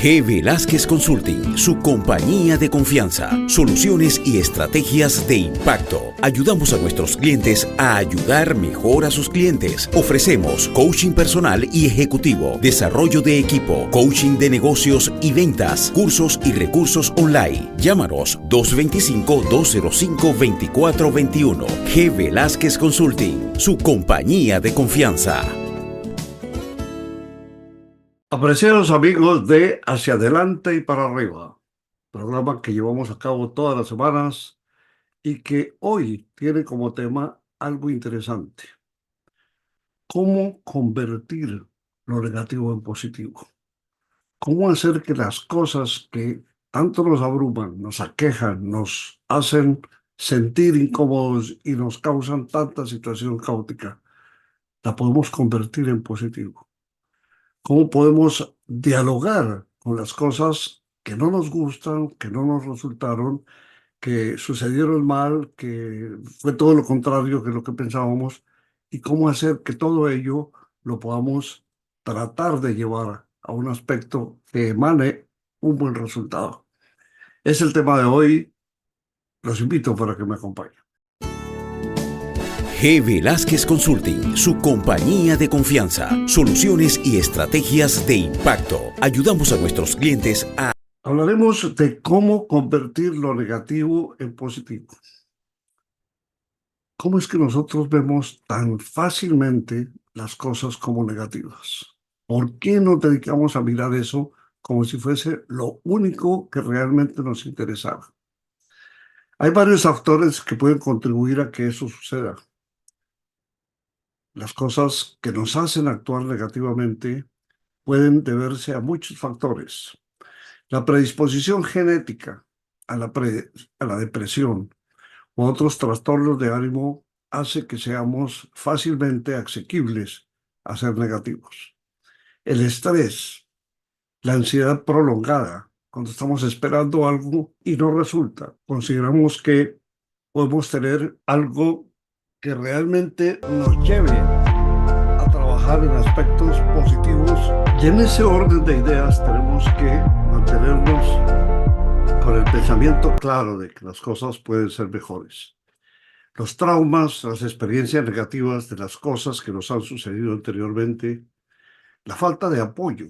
G. Velázquez Consulting, su compañía de confianza. Soluciones y estrategias de impacto. Ayudamos a nuestros clientes a ayudar mejor a sus clientes. Ofrecemos coaching personal y ejecutivo, desarrollo de equipo, coaching de negocios y ventas, cursos y recursos online. Llámanos 225-205-2421. G. Velázquez Consulting, su compañía de confianza. Apreciados amigos de Hacia Adelante y para Arriba, programa que llevamos a cabo todas las semanas y que hoy tiene como tema algo interesante: cómo convertir lo negativo en positivo, cómo hacer que las cosas que tanto nos abruman, nos aquejan, nos hacen sentir incómodos y nos causan tanta situación caótica, la podemos convertir en positivo. ¿Cómo podemos dialogar con las cosas que no nos gustan, que no nos resultaron, que sucedieron mal, que fue todo lo contrario que lo que pensábamos? ¿Y cómo hacer que todo ello lo podamos tratar de llevar a un aspecto que emane un buen resultado? Es el tema de hoy. Los invito para que me acompañen. G. Velázquez Consulting, su compañía de confianza. Soluciones y estrategias de impacto. Ayudamos a nuestros clientes a... Hablaremos de cómo convertir lo negativo en positivo. ¿Cómo es que nosotros vemos tan fácilmente las cosas como negativas? ¿Por qué nos dedicamos a mirar eso como si fuese lo único que realmente nos interesara? Hay varios factores que pueden contribuir a que eso suceda. Las cosas que nos hacen actuar negativamente pueden deberse a muchos factores. La predisposición genética a la depresión u otros trastornos de ánimo hace que seamos fácilmente asequibles a ser negativos. El estrés, la ansiedad prolongada, cuando estamos esperando algo y no resulta, consideramos que podemos tener algo que realmente nos lleve a trabajar en aspectos positivos, y en ese orden de ideas tenemos que mantenernos con el pensamiento claro de que las cosas pueden ser mejores. Los traumas, las experiencias negativas de las cosas que nos han sucedido anteriormente, la falta de apoyo,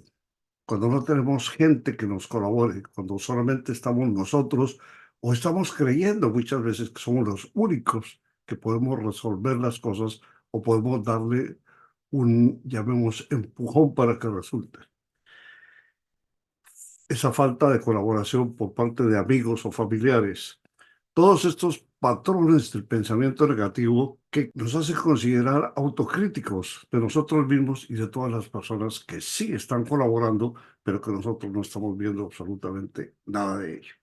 cuando no tenemos gente que nos colabore, cuando solamente estamos nosotros o estamos creyendo muchas veces que somos los únicos que podemos resolver las cosas o podemos darle un, llamemos, empujón para que resulte. Esa falta de colaboración por parte de amigos o familiares. Todos estos patrones del pensamiento negativo que nos hacen considerar autocríticos de nosotros mismos y de todas las personas que sí están colaborando, pero que nosotros no estamos viendo absolutamente nada de ello.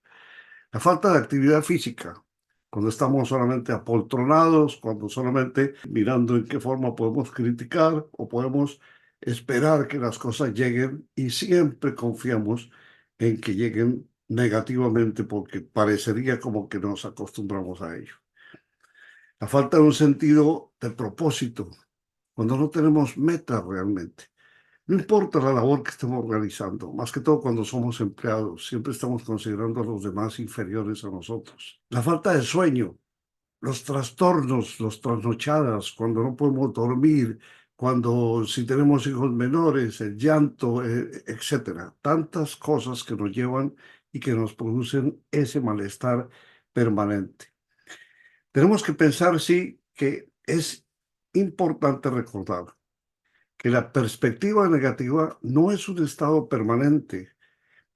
La falta de actividad física, cuando estamos solamente apoltronados, cuando solamente mirando en qué forma podemos criticar o podemos esperar que las cosas lleguen y siempre confiamos en que lleguen negativamente porque parecería como que nos acostumbramos a ello. La falta de un sentido de propósito, cuando no tenemos metas realmente. No importa la labor que estemos realizando, más que todo cuando somos empleados, siempre estamos considerando a los demás inferiores a nosotros. La falta de sueño, los trastornos, las trasnochadas, cuando no podemos dormir, cuando si tenemos hijos menores, el llanto, etcétera. Tantas cosas que nos llevan y que nos producen ese malestar permanente. Tenemos que pensar, sí, que es importante recordar que la perspectiva negativa no es un estado permanente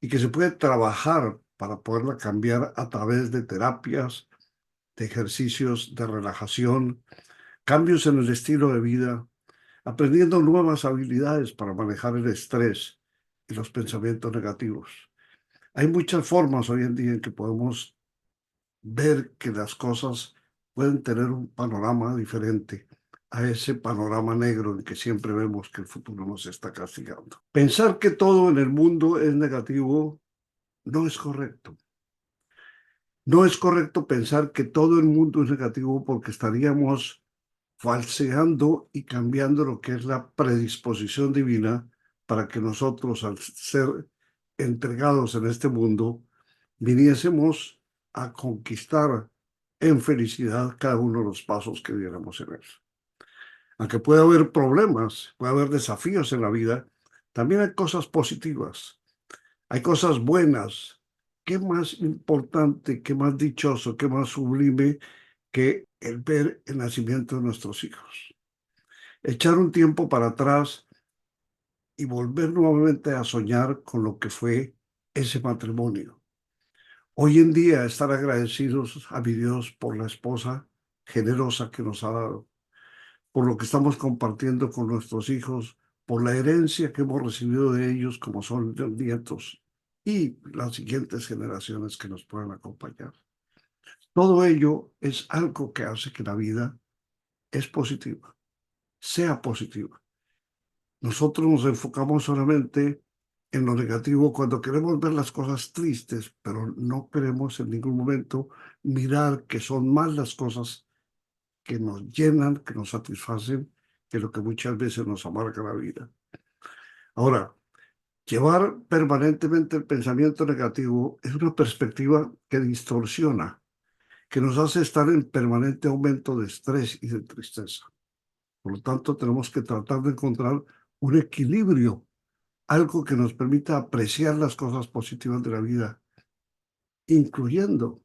y que se puede trabajar para poderla cambiar a través de terapias, de ejercicios de relajación, cambios en el estilo de vida, aprendiendo nuevas habilidades para manejar el estrés y los pensamientos negativos. Hay muchas formas hoy en día en que podemos ver que las cosas pueden tener un panorama diferente a ese panorama negro en que siempre vemos que el futuro nos está castigando. Pensar que todo en el mundo es negativo no es correcto. No es correcto pensar que todo el mundo es negativo porque estaríamos falseando y cambiando lo que es la predisposición divina para que nosotros, al ser entregados en este mundo, viniésemos a conquistar en felicidad cada uno de los pasos que diéramos en él. Aunque puede haber problemas, puede haber desafíos en la vida, también hay cosas positivas, hay cosas buenas. ¿Qué más importante, qué más dichoso, qué más sublime que el ver el nacimiento de nuestros hijos? Echar un tiempo para atrás y volver nuevamente a soñar con lo que fue ese matrimonio. Hoy en día estar agradecidos a mi Dios por la esposa generosa que nos ha dado, por lo que estamos compartiendo con nuestros hijos, por la herencia que hemos recibido de ellos como son los nietos y las siguientes generaciones que nos puedan acompañar. Todo ello es algo que hace que la vida es positiva, sea positiva. Nosotros nos enfocamos solamente en lo negativo cuando queremos ver las cosas tristes, pero no queremos en ningún momento mirar que son más las cosas que nos llenan, que nos satisfacen, que lo que muchas veces nos amarga la vida. Ahora, llevar permanentemente el pensamiento negativo es una perspectiva que distorsiona, que nos hace estar en permanente aumento de estrés y de tristeza. Por lo tanto, tenemos que tratar de encontrar un equilibrio, algo que nos permita apreciar las cosas positivas de la vida, incluyendo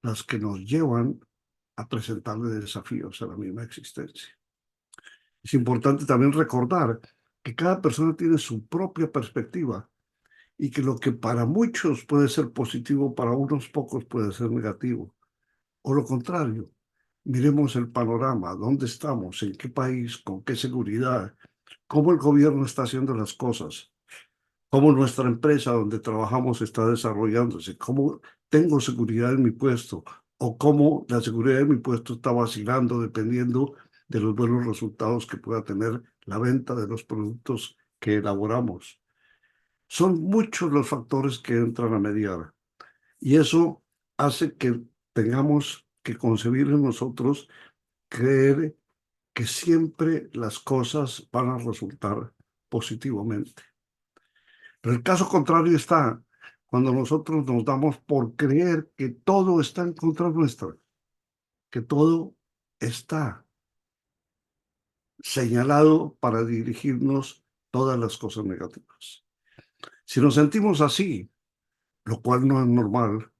las que nos llevan a presentarle desafíos a la misma existencia. Es importante también recordar que cada persona tiene su propia perspectiva y que lo que para muchos puede ser positivo, para unos pocos puede ser negativo. O lo contrario, miremos el panorama, dónde estamos, en qué país, con qué seguridad, cómo el gobierno está haciendo las cosas, cómo nuestra empresa donde trabajamos está desarrollándose, cómo tengo seguridad en mi puesto o cómo la seguridad de mi puesto está vacilando dependiendo de los buenos resultados que pueda tener la venta de los productos que elaboramos. Son muchos los factores que entran a mediar y eso hace que tengamos que concebir en nosotros, creer que siempre las cosas van a resultar positivamente. Pero el caso contrario está cuando nosotros nos damos por creer que todo está en contra nuestra, que todo está señalado para dirigirnos todas las cosas negativas. Si nos sentimos así, lo cual no es normal,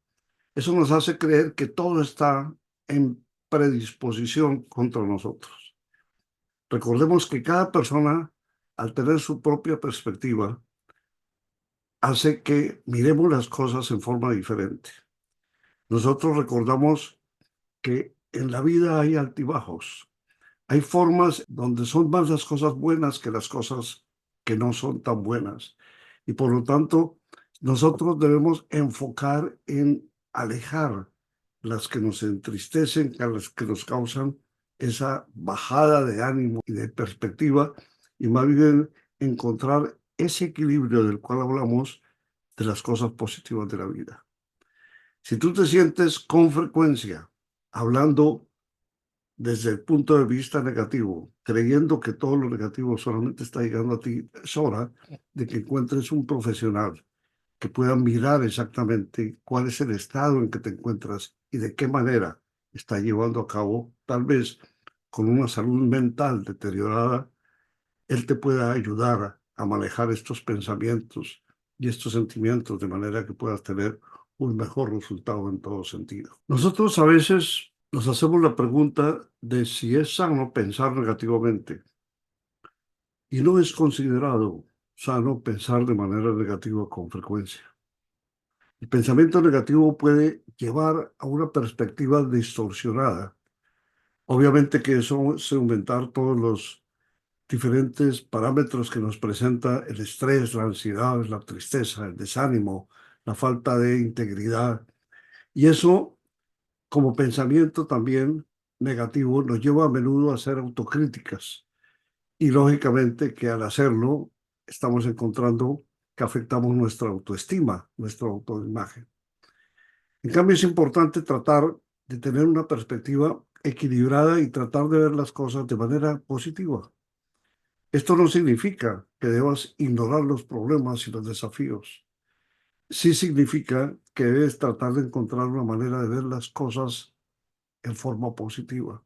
eso nos hace creer que todo está en predisposición contra nosotros. Recordemos que cada persona, al tener su propia perspectiva, hace que miremos las cosas en forma diferente. Nosotros recordamos que en la vida hay altibajos. Hay formas donde son más las cosas buenas que las cosas que no son tan buenas. Y por lo tanto, nosotros debemos enfocar en alejar las que nos entristecen, las que nos causan esa bajada de ánimo y de perspectiva, y más bien encontrar ese equilibrio del cual hablamos de las cosas positivas de la vida. Si tú te sientes con frecuencia hablando desde el punto de vista negativo, creyendo que todo lo negativo solamente está llegando a ti, es hora de que encuentres un profesional que pueda mirar exactamente cuál es el estado en que te encuentras y de qué manera está llevando a cabo, tal vez con una salud mental deteriorada, él te pueda ayudar a manejar estos pensamientos y estos sentimientos de manera que puedas tener un mejor resultado en todo sentido. Nosotros a veces nos hacemos la pregunta de si es sano pensar negativamente y no es considerado sano pensar de manera negativa con frecuencia. El pensamiento negativo puede llevar a una perspectiva distorsionada. Obviamente que eso es aumentar todos los diferentes parámetros que nos presenta el estrés, la ansiedad, la tristeza, el desánimo, la falta de integridad. Y eso, como pensamiento también negativo, nos lleva a menudo a hacer autocríticas. Y lógicamente que al hacerlo, estamos encontrando que afectamos nuestra autoestima, nuestra autoimagen. En cambio, es importante tratar de tener una perspectiva equilibrada y tratar de ver las cosas de manera positiva. Esto no significa que debas ignorar los problemas y los desafíos. sí significa que debes tratar de encontrar una manera de ver las cosas en forma positiva,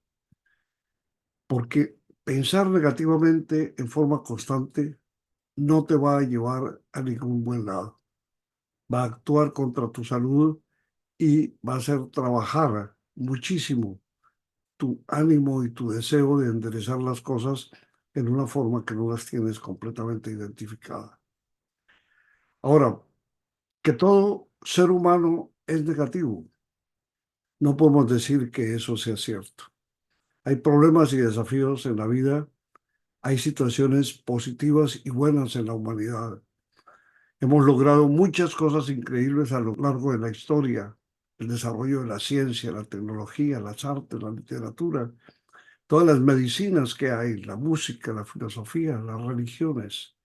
porque pensar negativamente en forma constante no te va a llevar a ningún buen lado. Va a actuar contra tu salud y va a hacer trabajar muchísimo tu ánimo y tu deseo de enderezar las cosas en una forma que no las tienes completamente identificada. Ahora, que todo ser humano es negativo, no podemos decir que eso sea cierto. Hay problemas y desafíos en la vida, hay situaciones positivas y buenas en la humanidad. Hemos logrado muchas cosas increíbles a lo largo de la historia, el desarrollo de la ciencia, la tecnología, las artes, la literatura, todas las medicinas que hay, la música, la filosofía, las religiones.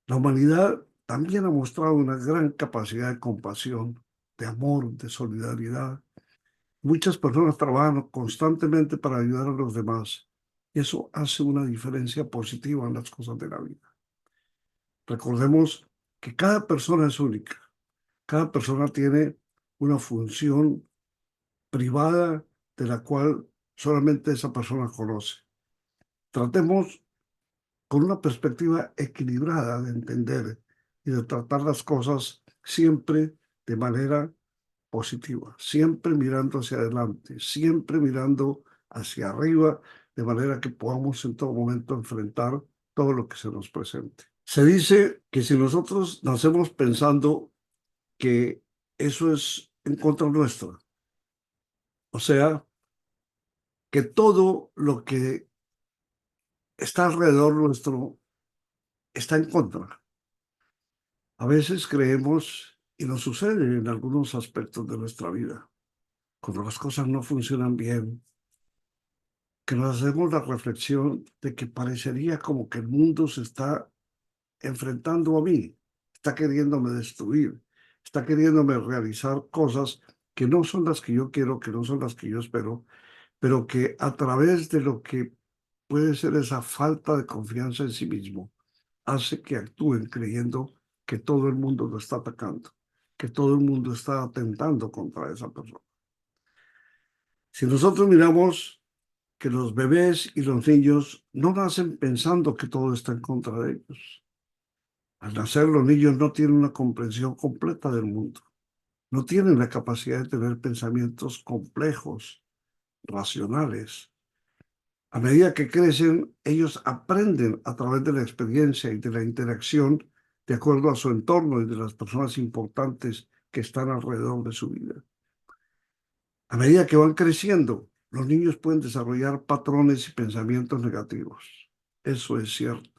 La humanidad también ha mostrado una gran capacidad de compasión, de amor, de solidaridad. Muchas personas trabajan constantemente para ayudar a los demás y eso hace una diferencia positiva en las cosas de la vida. Recordemos que cada persona es única, cada persona tiene una función privada de la cual solamente esa persona conoce. Tratemos con una perspectiva equilibrada de entender y de tratar las cosas siempre de manera positiva, siempre mirando hacia adelante, siempre mirando hacia arriba, de manera que podamos en todo momento enfrentar todo lo que se nos presente. Se dice que si nosotros nacemos pensando que eso es en contra nuestra, o sea, que todo lo que está alrededor nuestro está en contra. A veces creemos, y nos sucede en algunos aspectos de nuestra vida, cuando las cosas no funcionan bien, que nos hacemos la reflexión de que parecería como que el mundo se está enfrentando a mí, está queriéndome destruir, está queriéndome realizar cosas que no son las que yo quiero, que no son las que yo espero, pero que a través de lo que puede ser esa falta de confianza en sí mismo, hace que actúen creyendo que todo el mundo lo está atacando, que todo el mundo está atentando contra esa persona. Si nosotros miramos que los bebés y los niños no nacen pensando que todo está en contra de ellos. Al nacer, los niños no tienen una comprensión completa del mundo, no tienen la capacidad de tener pensamientos complejos, racionales. A medida que crecen, ellos aprenden a través de la experiencia y de la interacción de acuerdo a su entorno y de las personas importantes que están alrededor de su vida. A medida que van creciendo, los niños pueden desarrollar patrones y pensamientos negativos. Eso es cierto.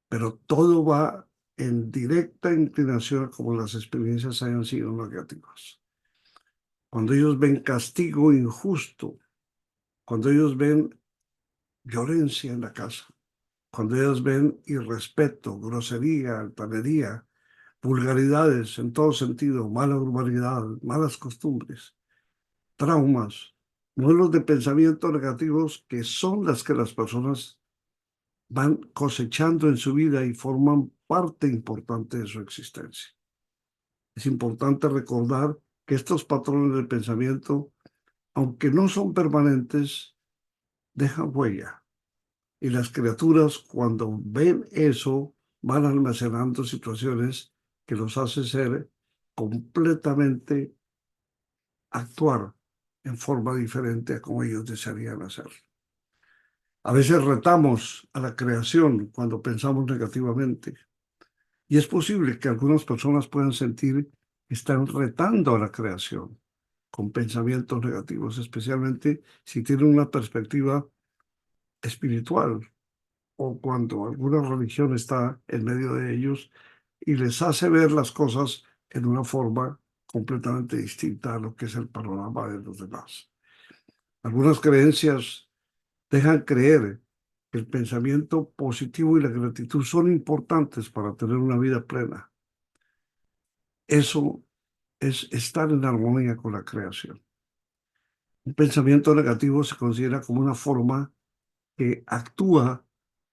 Pero todo va en directa inclinación a como las experiencias hayan sido negativas. Cuando ellos ven castigo injusto, cuando ellos ven violencia en la casa, cuando ellos ven irrespeto, grosería, altanería, vulgaridades en todo sentido, mala urbanidad, malas costumbres, traumas, modelos de pensamiento negativos que son las que las personas van cosechando en su vida y forman parte importante de su existencia. Es importante recordar que estos patrones de pensamiento, aunque no son permanentes, dejan huella. Y las criaturas, cuando ven eso, van almacenando situaciones que los hace ser completamente actuar en forma diferente a como ellos desearían hacer. A veces retamos a la creación cuando pensamos negativamente. Y es posible que algunas personas puedan sentir que están retando a la creación con pensamientos negativos, especialmente si tienen una perspectiva espiritual o cuando alguna religión está en medio de ellos y les hace ver las cosas en una forma completamente distinta a lo que es el panorama de los demás. Algunas creencias dejan creer que el pensamiento positivo y la gratitud son importantes para tener una vida plena. Eso es estar en armonía con la creación. Un pensamiento negativo se considera como una forma que actúa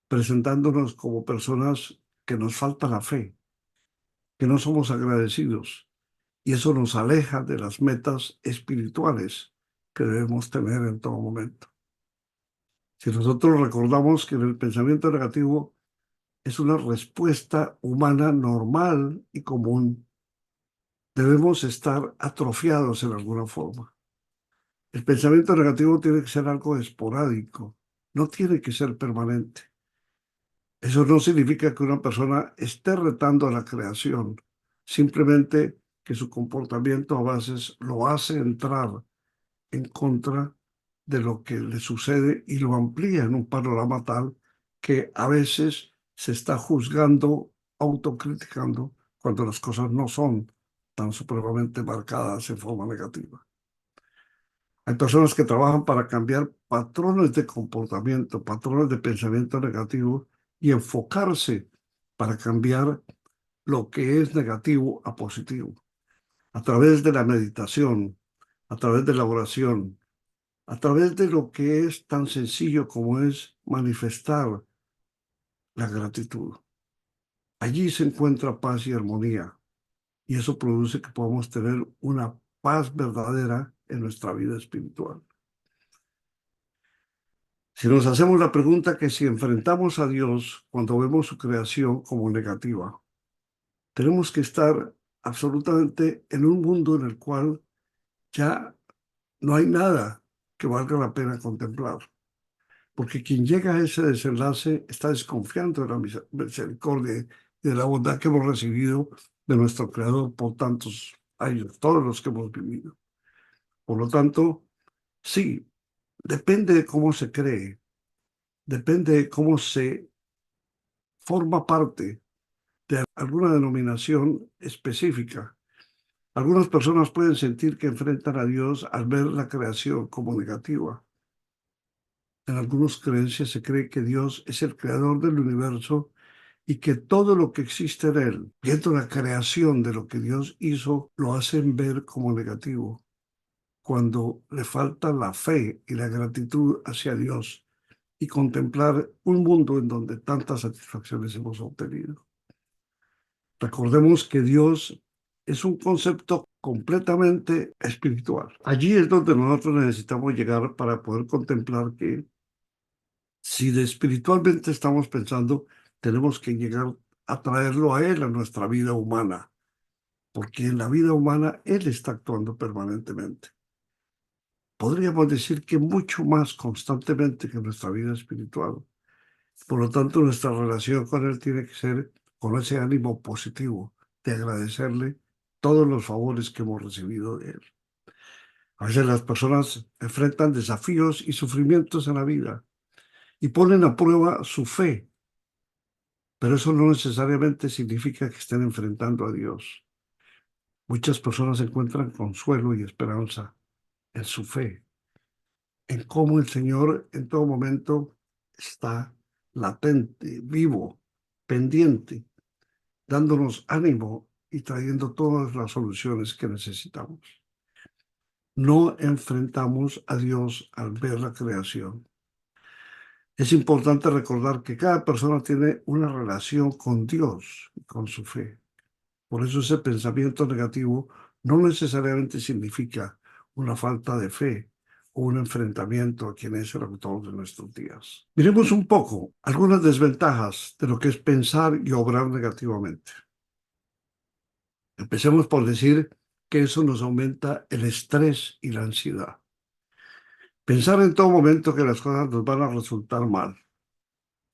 presentándonos como personas que nos falta la fe, que no somos agradecidos y eso nos aleja de las metas espirituales que debemos tener en todo momento. Si nosotros recordamos que el pensamiento negativo es una respuesta humana normal y común, debemos estar atrofiados en alguna forma. El pensamiento negativo tiene que ser algo esporádico, no tiene que ser permanente. Eso no significa que una persona esté retando a la creación, simplemente que su comportamiento a veces lo hace entrar en contra de lo que le sucede y lo amplía en un panorama tal que a veces se está juzgando, autocriticando, cuando las cosas no son tan supremamente marcadas en forma negativa. Hay personas que trabajan para cambiar patrones de comportamiento, patrones de pensamiento negativo y enfocarse para cambiar lo que es negativo a positivo, a través de la meditación, a través de la oración, a través de lo que es tan sencillo como es manifestar la gratitud. Allí se encuentra paz y armonía y eso produce que podamos tener una paz verdadera en nuestra vida espiritual. Si nos hacemos la pregunta que si enfrentamos a Dios cuando vemos su creación como negativa, tenemos que estar absolutamente en un mundo en el cual ya no hay nada que valga la pena contemplar. Porque quien llega a ese desenlace está desconfiando de la misericordia y de la bondad que hemos recibido de nuestro Creador por tantos años, todos los que hemos vivido. Por lo tanto, sí, depende de cómo se cree, depende de cómo se forma parte de alguna denominación específica. Algunas personas pueden sentir que enfrentan a Dios al ver la creación como negativa. En algunas creencias se cree que Dios es el creador del universo y que todo lo que existe en él, viendo la creación de lo que Dios hizo, lo hacen ver como negativo, cuando le falta la fe y la gratitud hacia Dios y contemplar un mundo en donde tantas satisfacciones hemos obtenido. Recordemos que Dios es un concepto completamente espiritual. Allí es donde nosotros necesitamos llegar para poder contemplar que si de espiritualmente estamos pensando, tenemos que llegar a traerlo a Él, a nuestra vida humana, porque en la vida humana Él está actuando permanentemente. Podríamos decir que mucho más constantemente que nuestra vida espiritual. Por lo tanto, nuestra relación con Él tiene que ser con ese ánimo positivo de agradecerle todos los favores que hemos recibido de Él. A veces las personas enfrentan desafíos y sufrimientos en la vida y ponen a prueba su fe, pero eso no necesariamente significa que estén enfrentando a Dios. Muchas personas encuentran consuelo y esperanza en su fe, en cómo el Señor en todo momento está latente, vivo, pendiente, dándonos ánimo y trayendo todas las soluciones que necesitamos. No enfrentamos a Dios al ver la creación. Es importante recordar que cada persona tiene una relación con Dios y con su fe. Por eso ese pensamiento negativo no necesariamente significa una falta de fe o un enfrentamiento a quien es el autor de nuestros días. Miremos un poco algunas desventajas de lo que es pensar y obrar negativamente. Empecemos por decir que eso nos aumenta el estrés y la ansiedad. Pensar en todo momento que las cosas nos van a resultar mal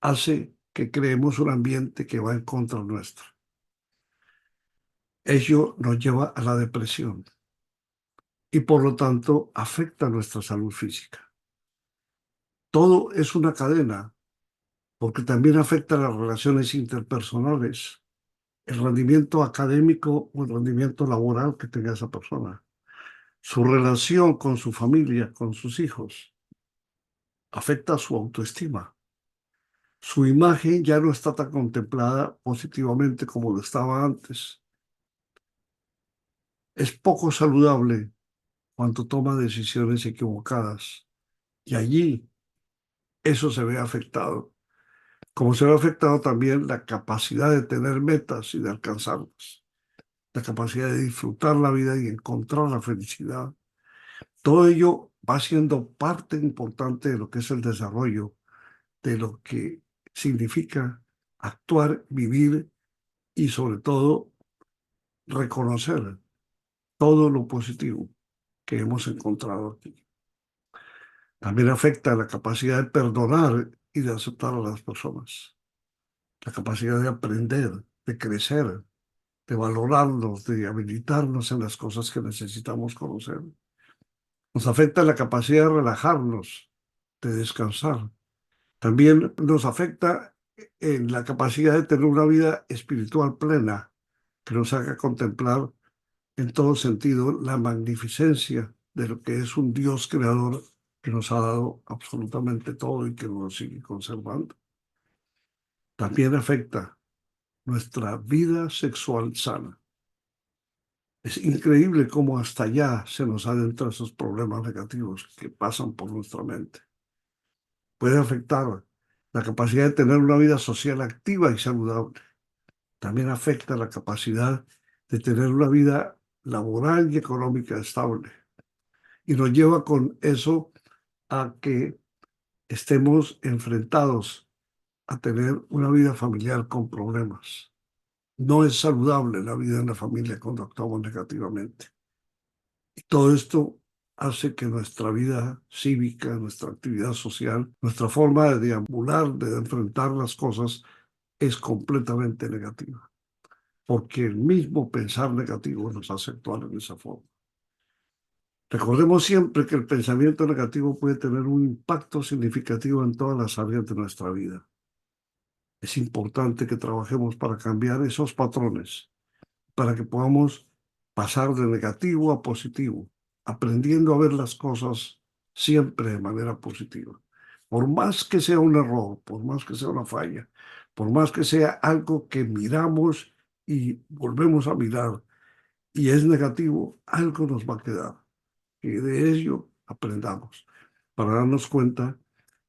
hace que creemos un ambiente que va en contra nuestra. Ello nos lleva a la depresión y por lo tanto afecta nuestra salud física. Todo es una cadena porque también afecta las relaciones interpersonales, el rendimiento académico o el rendimiento laboral que tenga esa persona, su relación con su familia, con sus hijos, afecta su autoestima. Su imagen ya no está tan contemplada positivamente como lo estaba antes. Es poco saludable cuando toma decisiones equivocadas y allí eso se ve afectado, como se ve afectado también la capacidad de tener metas y de alcanzarlas. la capacidad de disfrutar la vida y encontrar la felicidad. Todo ello va siendo parte importante de lo que es el desarrollo, de lo que significa actuar, vivir y sobre todo reconocer todo lo positivo que hemos encontrado aquí. También afecta la capacidad de perdonar y de aceptar a las personas, la capacidad de aprender, de crecer, de valorarnos, de habilitarnos en las cosas que necesitamos conocer. Nos afecta la capacidad de relajarnos, de descansar. También nos afecta en la capacidad de tener una vida espiritual plena, que nos haga contemplar en todo sentido la magnificencia de lo que es un Dios creador que nos ha dado absolutamente todo y que nos sigue conservando. También afecta nuestra vida sexual sana. Es increíble cómo hasta allá se nos adentran esos problemas negativos que pasan por nuestra mente. Puede afectar la capacidad de tener una vida social activa y saludable. También afecta la capacidad de tener una vida laboral y económica estable. Y nos lleva con eso a que estemos enfrentados a tener una vida familiar con problemas. No es saludable la vida en la familia cuando actuamos negativamente. Y todo esto hace que nuestra vida cívica, nuestra actividad social, nuestra forma de deambular, de enfrentar las cosas, es completamente negativa. Porque el mismo pensar negativo nos hace actuar en esa forma. Recordemos siempre que el pensamiento negativo puede tener un impacto significativo en todas las áreas de nuestra vida. Es importante que trabajemos para cambiar esos patrones, para que podamos pasar de negativo a positivo, aprendiendo a ver las cosas siempre de manera positiva. Por más que sea un error, por más que sea una falla, por más que sea algo que miramos y volvemos a mirar y es negativo, algo nos va a quedar. Y de ello aprendamos para darnos cuenta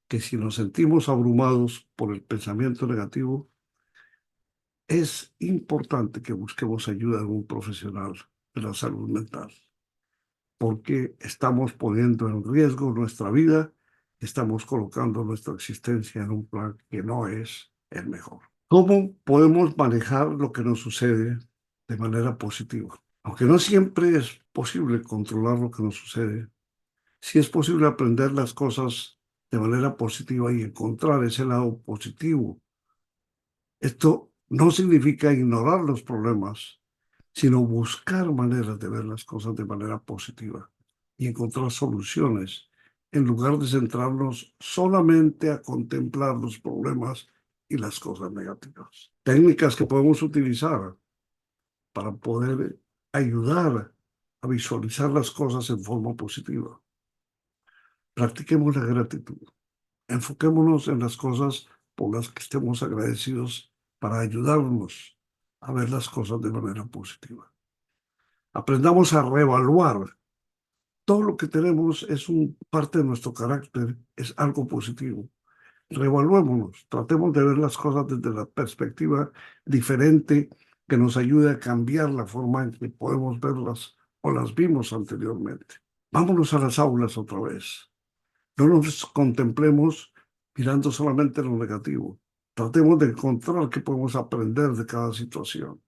que si nos sentimos abrumados por el pensamiento negativo, es importante que busquemos ayuda de un profesional de la salud mental, porque estamos poniendo en riesgo nuestra vida, estamos colocando nuestra existencia en un plan que no es el mejor. ¿Cómo podemos manejar lo que nos sucede de manera positiva? Aunque no siempre es posible controlar lo que nos sucede, sí es posible aprender las cosas de manera positiva y encontrar ese lado positivo. Esto no significa ignorar los problemas, sino buscar maneras de ver las cosas de manera positiva y encontrar soluciones en lugar de centrarnos solamente a contemplar los problemas y las cosas negativas. Técnicas que podemos utilizar para poder ayudar a visualizar las cosas en forma positiva. Practiquemos la gratitud. Enfoquémonos en las cosas por las que estemos agradecidos para ayudarnos a ver las cosas de manera positiva. Aprendamos a reevaluar. Todo lo que tenemos es parte de nuestro carácter, es algo positivo. Reevaluémonos, tratemos de ver las cosas desde la perspectiva diferente que nos ayude a cambiar la forma en que podemos verlas o las vimos anteriormente. Vámonos a las aulas otra vez. No nos contemplemos mirando solamente lo negativo. Tratemos de encontrar qué podemos aprender de cada situación.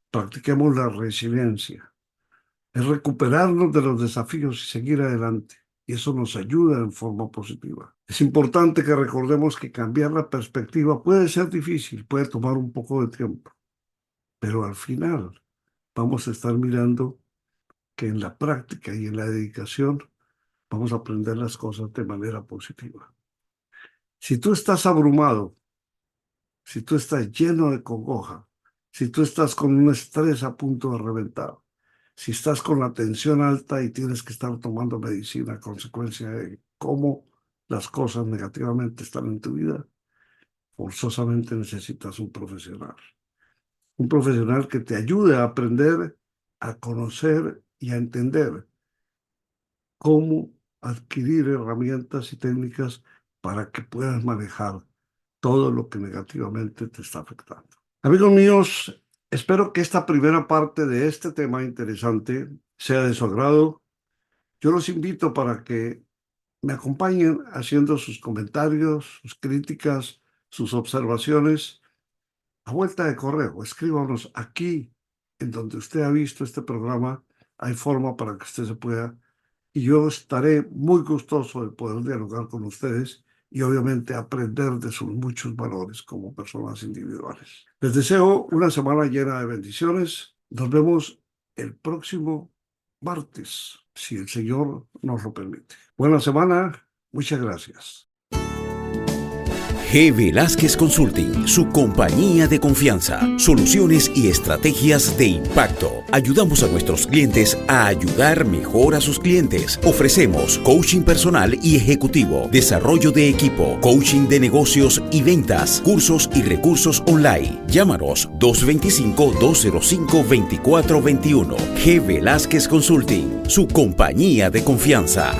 Practiquemos la resiliencia. Es recuperarnos de los desafíos y seguir adelante. Y eso nos ayuda en forma positiva. Es importante que recordemos que cambiar la perspectiva puede ser difícil, puede tomar un poco de tiempo. Pero al final vamos a estar mirando que en la práctica y en la dedicación vamos a aprender las cosas de manera positiva. Si tú estás abrumado, si tú estás lleno de congoja, si tú estás con un estrés a punto de reventar, si estás con la tensión alta y tienes que estar tomando medicina a consecuencia de cómo las cosas negativamente están en tu vida, forzosamente necesitas un profesional. Un profesional que te ayude a aprender, a conocer y a entender cómo adquirir herramientas y técnicas para que puedas manejar todo lo que negativamente te está afectando. Amigos míos, Espero que esta primera parte de este tema interesante sea de su agrado. Yo los invito para que me acompañen haciendo sus comentarios, sus críticas, sus observaciones a vuelta de correo. Escríbanos aquí, en donde usted ha visto este programa. Hay forma para que usted se pueda, y yo estaré muy gustoso de poder dialogar con ustedes y obviamente aprender de sus muchos valores como personas individuales. Les deseo una semana llena de bendiciones. Nos vemos el próximo martes, si el Señor nos lo permite. Buena semana. Muchas gracias. G. Velázquez Consulting, su compañía de confianza, soluciones y estrategias de impacto. Ayudamos a nuestros clientes a ayudar mejor a sus clientes. Ofrecemos coaching personal y ejecutivo, desarrollo de equipo, coaching de negocios y ventas, cursos y recursos online. Llámanos 225-205-2421. G. Velázquez Consulting, su compañía de confianza.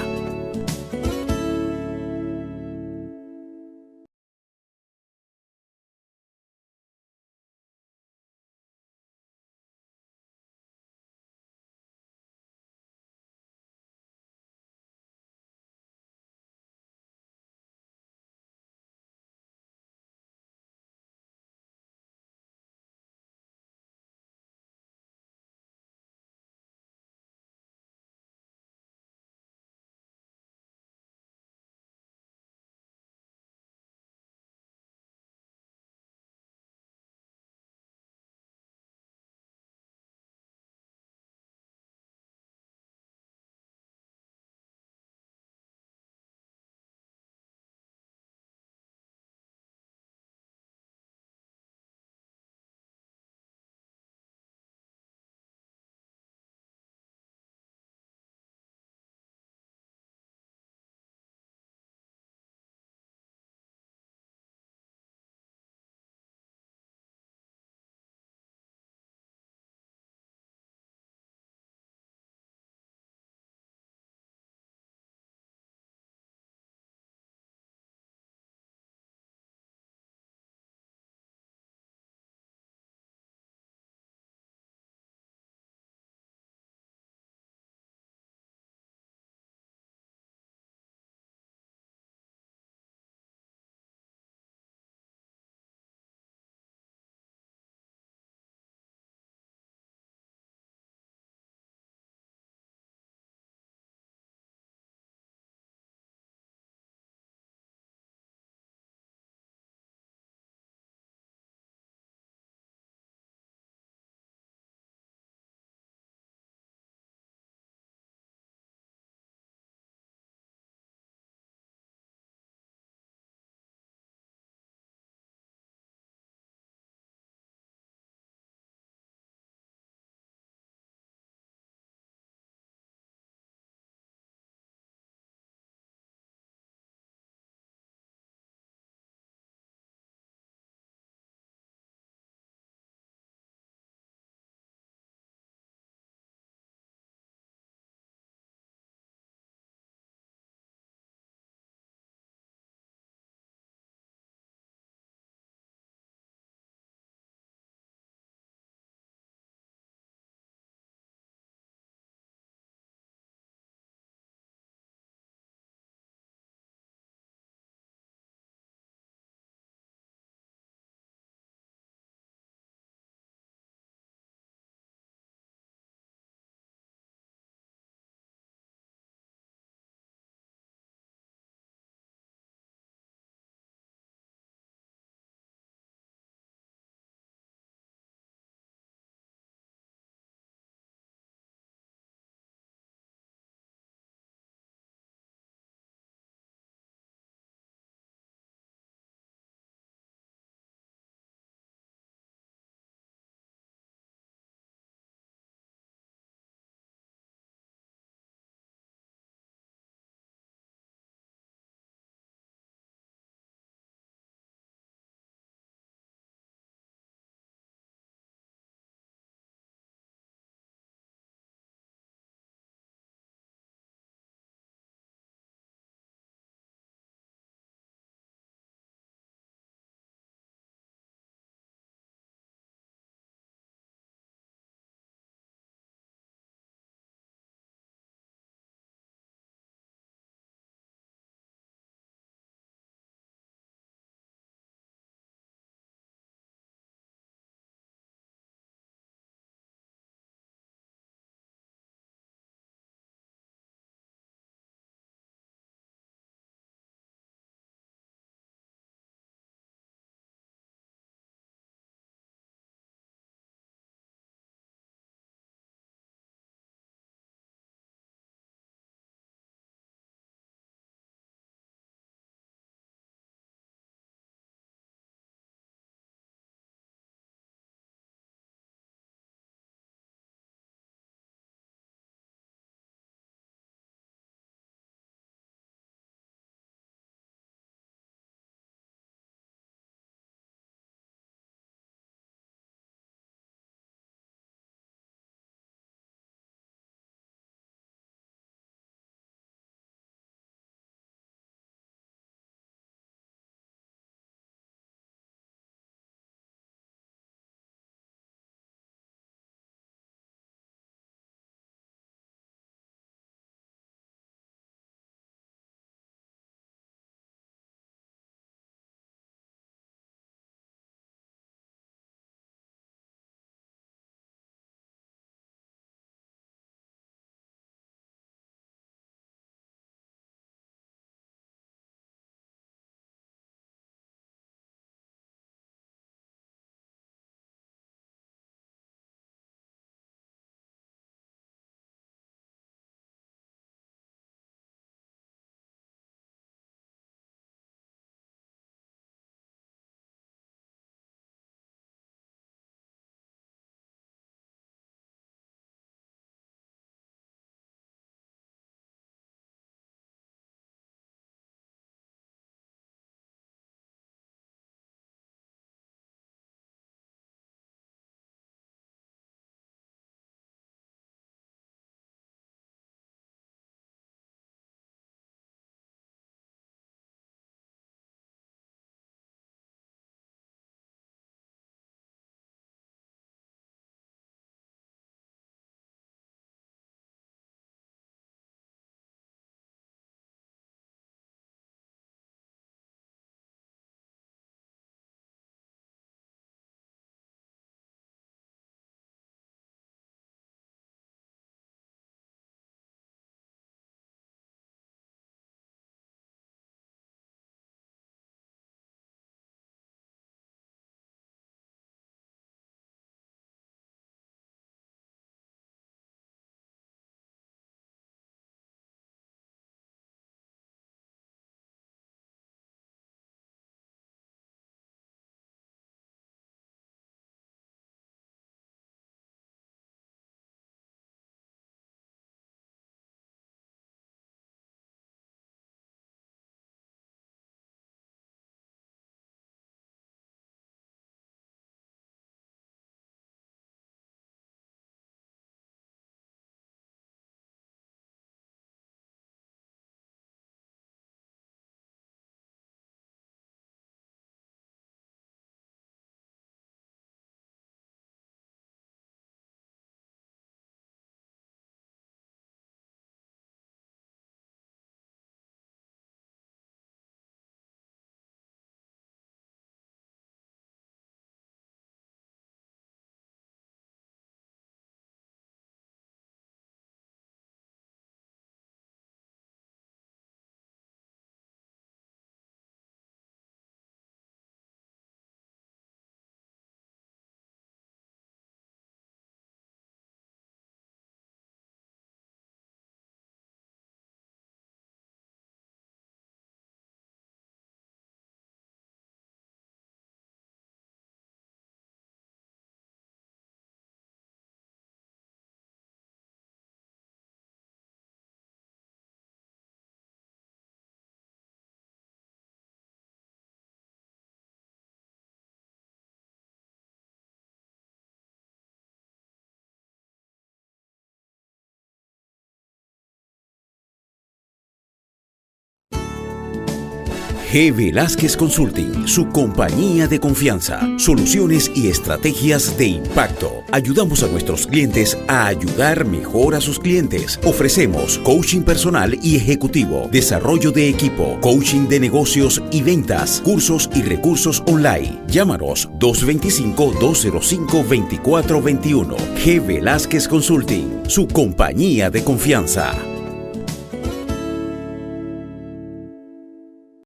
G. Velázquez Consulting, su compañía de confianza. Soluciones y estrategias de impacto. Ayudamos a nuestros clientes a ayudar mejor a sus clientes. Ofrecemos coaching personal y ejecutivo, desarrollo de equipo, coaching de negocios y ventas, cursos y recursos online. Llámanos 225-205-2421. G. Velázquez Consulting, su compañía de confianza.